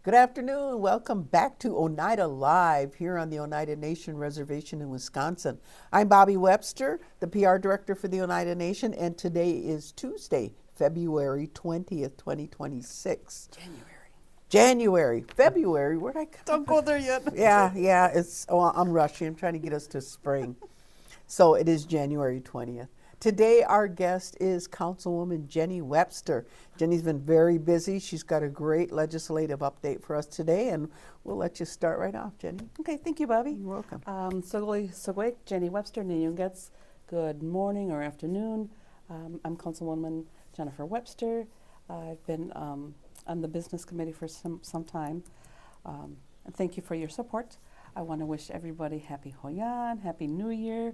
Good afternoon. Welcome back to Oneida Live here on the Oneida Nation Reservation in Wisconsin. I'm Bobby Webster, the PR director for the Oneida Nation, and today is Tuesday, February 20th, 2026. February. Where'd I come? Don't go there yet. Yeah. I'm rushing. I'm trying to get us to spring. So it is January 20th. Today, our guest is Councilwoman Jenny Webster. Jenny's been very busy. She's got a great legislative update for us today, and we'll let you start right off, Jenny. Okay, thank you, Bobby. You're welcome. Yawʌ๊kó, Jenny Webster, Niyungets. Good morning or afternoon. I'm Councilwoman Jennifer Webster. I've been on the business committee for some time. And thank you for your support. I want to wish everybody happy Hoyan, happy New Year.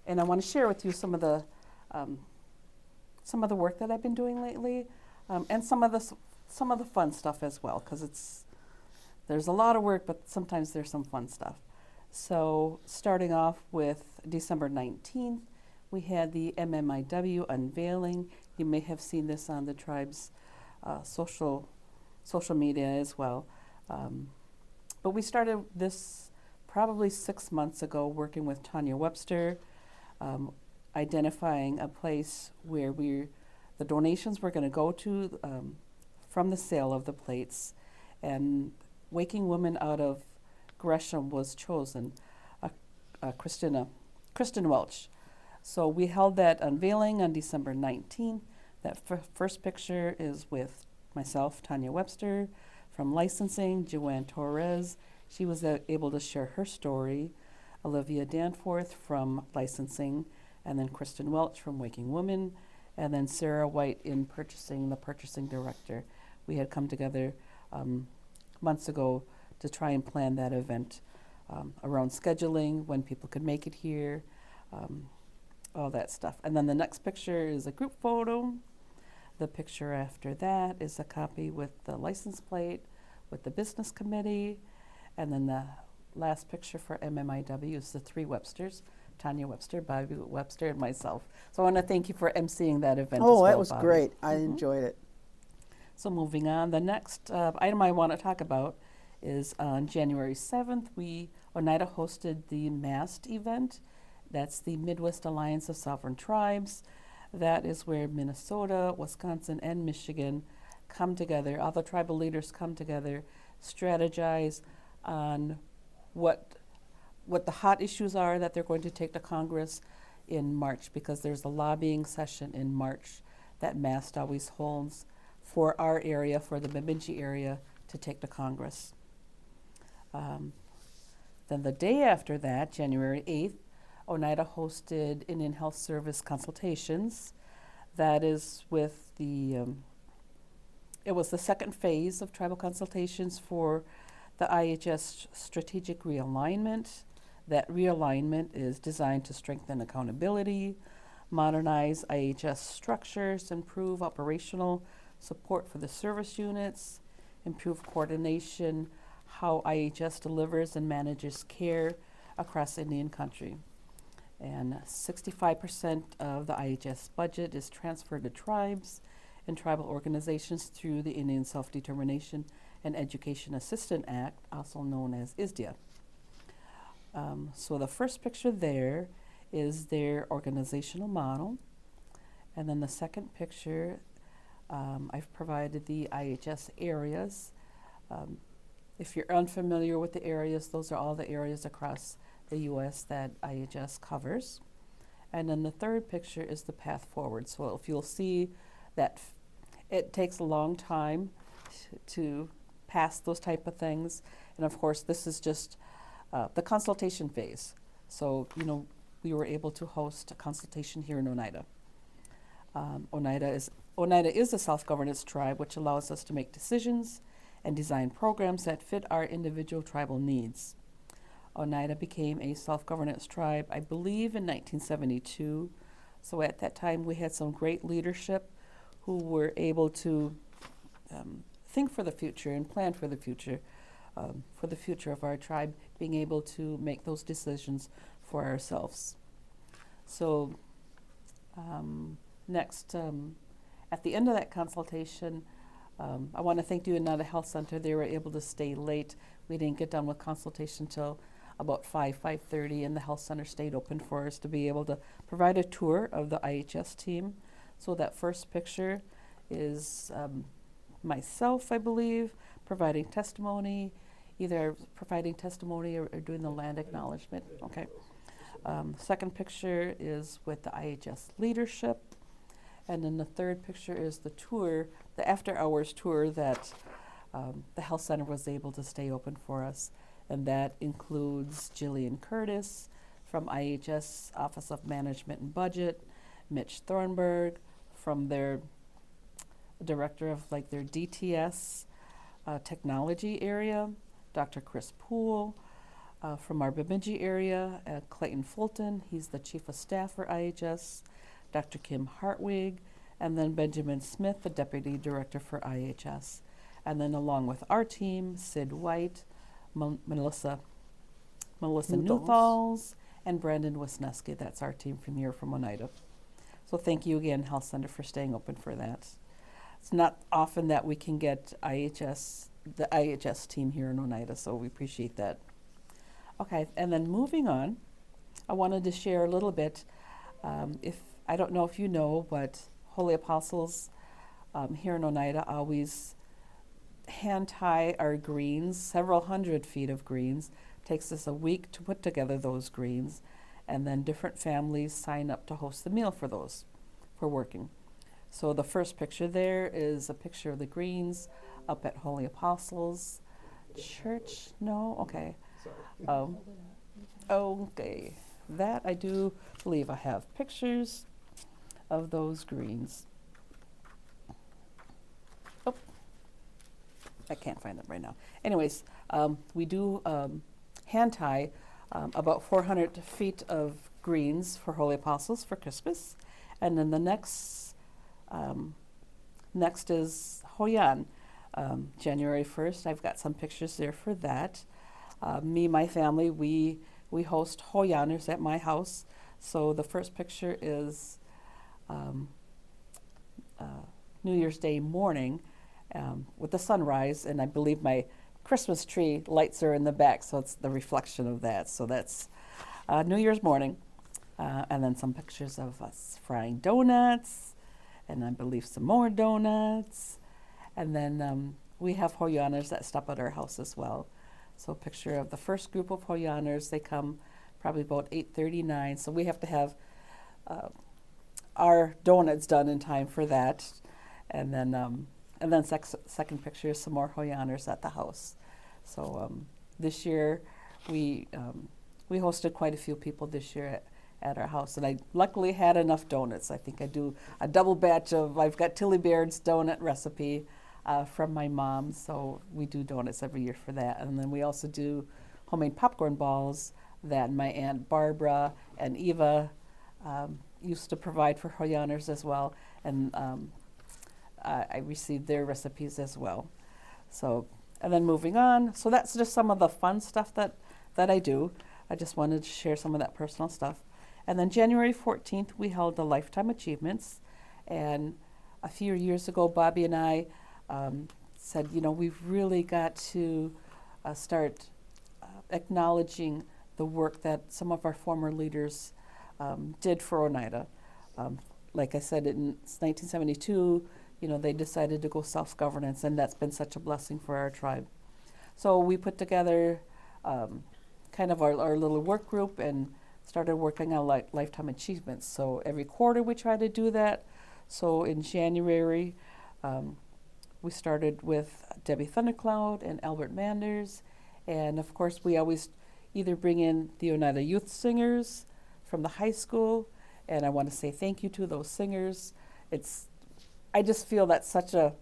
And I want to share with you some of the work that I've been doing lately, and some of the fun stuff as well, because there's a lot of work, but sometimes there's some fun stuff. So starting off with December 19th, we had the MMIW unveiling. You may have seen this on the tribe's social media as well. But we started this probably 6 months ago, working with Tanya Webster, identifying a place where the donations were going to go to from the sale of the plates, and Waking Women out of Gresham was chosen, Kristen Welch. So we held that unveiling on December 19th. That first picture is with myself, Tanya Webster, from licensing, Joanne Torres. She was able to share her story. Olivia Danforth from licensing, and then Kristen Welch from Waking Women, and then Sarah White in purchasing, the purchasing director. We had come together months ago to try and plan that event around scheduling, when people could make it here, all that stuff. And then the next picture is a group photo. The picture after that is a copy with the license plate, with the business committee, and then the last picture for MMIW is the three Websters, Tanya Webster, Bobby Webster, and myself. So I want to thank you for emceeing that event as well, that was Bobby. great. I enjoyed it. So moving on, the next item I want to talk about is on January 7th, Oneida hosted the MAST event. That's the Midwest Alliance of Sovereign Tribes. That is where Minnesota, Wisconsin, and Michigan come together. All the tribal leaders come together, strategize on what the hot issues are that they're going to take to Congress in March, because there's a lobbying session in March that MAST always holds for our area, for the Bemidji area, to take to Congress. Then the day after that, January 8th, Oneida hosted Indian Health Service consultations. That is with it was the second phase of tribal consultations for the IHS strategic realignment. That realignment is designed to strengthen accountability, modernize IHS structures, improve operational support for the service units, improve coordination, how IHS delivers and manages care across Indian country. And 65% of the IHS budget is transferred to tribes and tribal organizations through the Indian Self-Determination and Education Assistance Act, also known as ISDEA. So the first picture there is their organizational model. And then the second picture, I've provided the IHS areas. If you're unfamiliar with the areas, those are all the areas across the U.S. that IHS covers. And then the third picture is the path forward. So if you'll see that it takes a long time to pass those type of things. And of course, this is just the consultation phase. So, we were able to host a consultation here in Oneida. Oneida is a self-governance tribe, which allows us to make decisions and design programs that fit our individual tribal needs. Oneida became a self-governance tribe, I believe, in 1972. So at that time, we had some great leadership who were able to think for the future and plan for the future of our tribe, being able to make those decisions for ourselves. So next, at the end of that consultation, I want to thank the Oneida Health Center. They were able to stay late. We didn't get done with consultation till about 5:30, and the health center stayed open for us to be able to provide a tour of the IHS team. So that first picture is myself, I believe, providing testimony, either providing testimony or doing the land acknowledgement. Okay. Second picture is with the IHS leadership. And then the third picture is the tour, the after-hours tour that the health center was able to stay open for us. And that includes Jillian Curtis from IHS Office of Management and Budget, Mitch Thornburg from their director of their DTS technology area, Dr. Chris Poole from our Bemidji area, Clayton Fulton, he's the chief of staff for IHS, Dr. Kim Hartwig, and then Benjamin Smith, the deputy director for IHS. And then along with our team, Sid White, Melissa Newthalls, and Brandon Wisniewski. That's our team from here from Oneida. So thank you again, Health Center, for staying open for that. It's not often that we can get the IHS team here in Oneida, so we appreciate that. Okay, and then moving on, I wanted to share a little bit. I don't know if you know, but Holy Apostles here in Oneida always hand tie our greens, several hundred feet of greens. Takes us a week to put together those greens, and then different families sign up to host the meal for those, for working. So the first picture there is a picture of the greens up at Holy Apostles Church. No? Okay. Okay. That I do believe I have pictures of those greens. Oh, I can't find them right now. Anyways, we do hand tie about 400 feet of greens for Holy Apostles for Christmas. And then the next is Hoyan, January 1st. I've got some pictures there for that. My family, we host Hoyaners at my house. So the first picture is New Year's Day morning with the sunrise, and I believe my Christmas tree lights are in the back, so it's the reflection of that. So that's New Year's morning. And then some pictures of us frying donuts, and I believe some more donuts. And then we have Hoyaners that stop at our house as well. So a picture of the first group of Hoyaners. They come probably about 8:39, so we have to have our donuts done in time for that. And then second picture is some more Hoyaners at the house. So this year we hosted quite a few people this year at our house, and I luckily had enough donuts. I think I do a double batch I've got Tilly Baird's donut recipe from my mom, so we do donuts every year for that. And then we also do homemade popcorn balls that my Aunt Barbara and Eva used to provide for Hoyaners as well, and I received their recipes as well. So, and then moving on, so that's just some of the fun stuff that I do. I just wanted to share some of that personal stuff. And then January 14th, we held the Lifetime Achievements. And a few years ago, Bobby and I said, we've really got to start acknowledging the work that some of our former leaders did for Oneida. Like I said, in 1972, they decided to go self-governance, and that's been such a blessing for our tribe. So we put together kind of our little work group and started working on lifetime achievements. So every quarter we try to do that. So in January, we started with Debbie Thundercloud and Albert Manders. And of course, we always either bring in the Oneida Youth Singers from the high school. And I want to say thank you to those singers. I just feel that's such a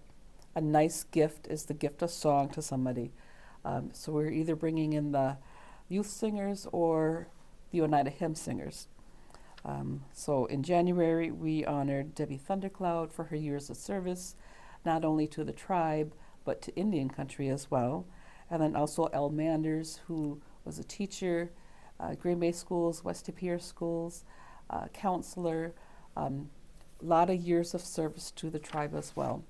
nice gift, is the gift of song to somebody. So we're either bringing in the youth singers or the Oneida hymn singers. So in January, we honored Debbie Thundercloud for her years of service, not only to the tribe, but to Indian country as well. And then also El Manders, who was a teacher, Green Bay Schools, West Pier Schools, counselor, a lot of years of service to the tribe as well.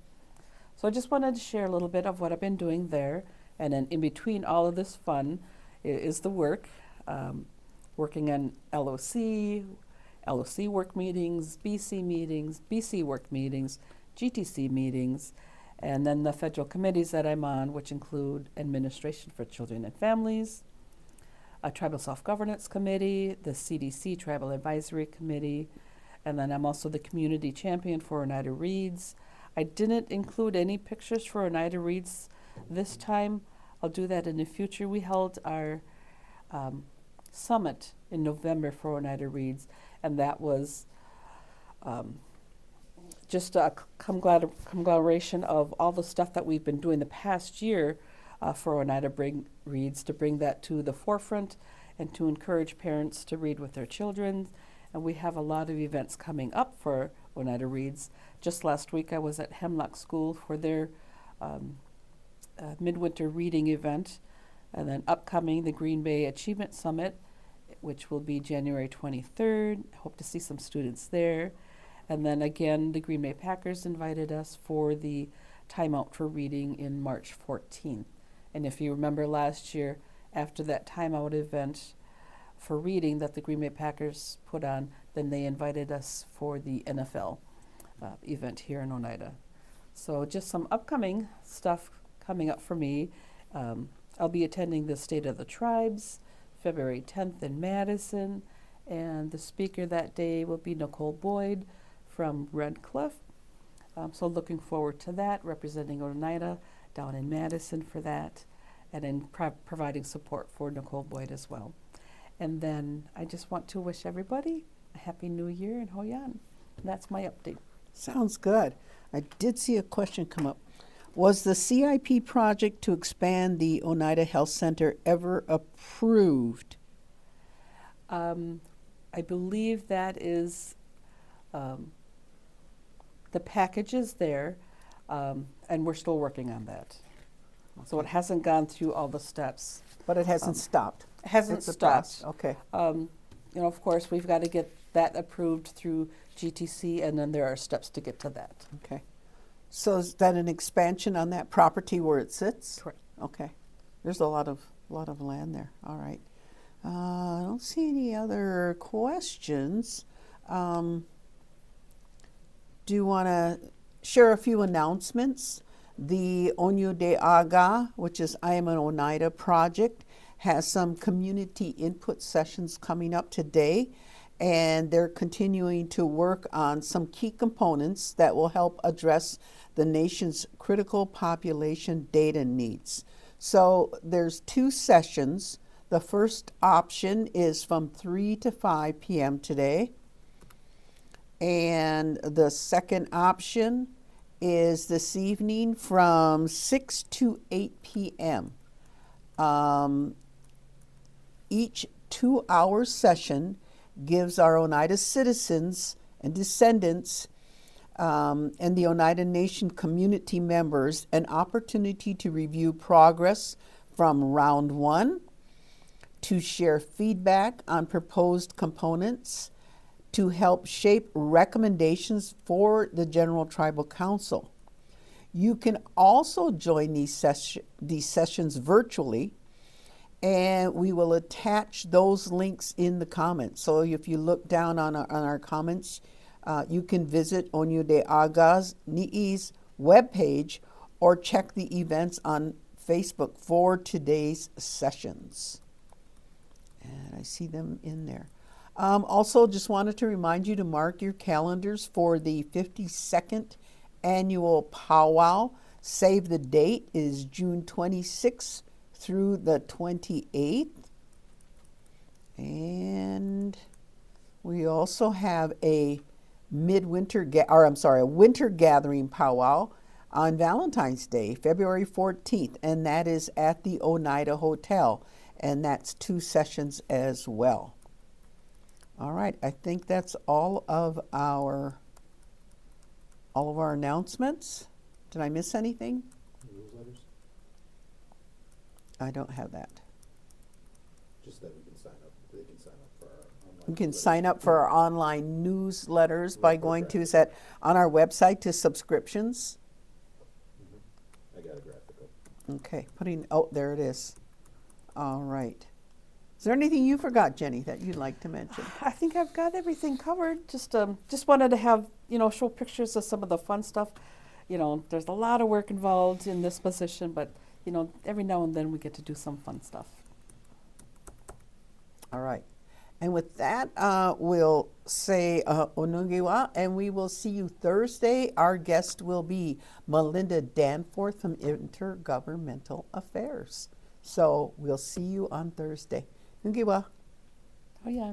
So I just wanted to share a little bit of what I've been doing there. And then in between all of this fun is the work, working on LOC work meetings, BC work meetings, GTC meetings, and then the federal committees that I'm on, which include Administration for Children and Families, a Tribal Self-Governance Committee, the CDC Tribal Advisory Committee, and then I'm also the Community Champion for Oneida Reads. I didn't include any pictures for Oneida Reads this time. I'll do that in the future. We held our summit in November for Oneida Reads, and that was just a conglomeration of all the stuff that we've been doing the past year for Oneida Reads, to bring that to the forefront and to encourage parents to read with their children. And we have a lot of events coming up for Oneida Reads. Just last week I was at Hemlock School for their midwinter reading event, and then upcoming the Green Bay Achievement Summit, which will be January 23rd. I hope to see some students there. And then again, the Green Bay Packers invited us for the Timeout for Reading in March 14th. And if you remember last year, after that timeout event for reading that the Green Bay Packers put on, then they invited us for the NFL event here in Oneida. So just some upcoming stuff coming up for me. I'll be attending the State of the Tribes, February 10th in Madison, and the speaker that day will be Nicole Boyd from Red Cliff. So looking forward to that, representing Oneida down in Madison for that, and then providing support for Nicole Boyd as well. And then I just want to wish everybody a Happy New Year and Hoyan. And that's my update. Sounds good. I did see a question come up. Was the CIP project to expand the Oneida Health Center ever approved? I believe that is, the package is there, and we're still working on that. So it hasn't gone through all the steps. But it hasn't stopped. It hasn't It's a stopped. process. Okay. You know, of course, we've got to get that approved through GTC, and then there are steps to get to that. Okay. So is that an expansion on that property where it sits? Correct. Okay. There's a lot of land there. All right. I don't see any other questions. Do you want to share a few announcements? The Oneida, which is I Am an Oneida project, has some community input sessions coming up today, and they're continuing to work on some key components that will help address the nation's critical population data needs. So there's 2 sessions. The first option is from 3 to 5 p.m. today. And the second option is this evening from 6 to 8 p.m. Each 2-hour session gives our Oneida citizens and descendants and the Oneida Nation community members an opportunity to review progress from round 1, to share feedback on proposed components, to help shape recommendations for the General Tribal Council. You can also join these sessions virtually, and we will attach those links in the comments. So if you look down on our comments, you can visit Onyudaiaga's Ni'i's webpage or check the events on Facebook for today's sessions. And I see them in there. Also, just wanted to remind you to mark your calendars for the 52nd annual powwow. Save the date is June 26th through the 28th. And we also have a winter gathering powwow on Valentine's Day, February 14th, and that is at the Oneida Hotel, and that's 2 sessions as well. All right, I think that's all of our announcements. Did I miss anything? Newsletters? I don't have that. Just that we can sign up. They can sign up for our online. You can newsletters. sign up for our online newsletters by going to, is that on our website to subscriptions? Okay, oh, there it is. All right. Is there anything you forgot, Jenny, that you'd like to mention? I think I've got everything covered. Just wanted to have, show pictures of some of the fun stuff. There's a lot of work involved in this position, but, every now and then we get to do some fun stuff. All right. And with that, we'll say Onungiwa, and we will see you Thursday. Our guest will be Melinda Danforth from Intergovernmental Affairs. So we'll see you on Thursday. Nungiwa. Oh, yeah.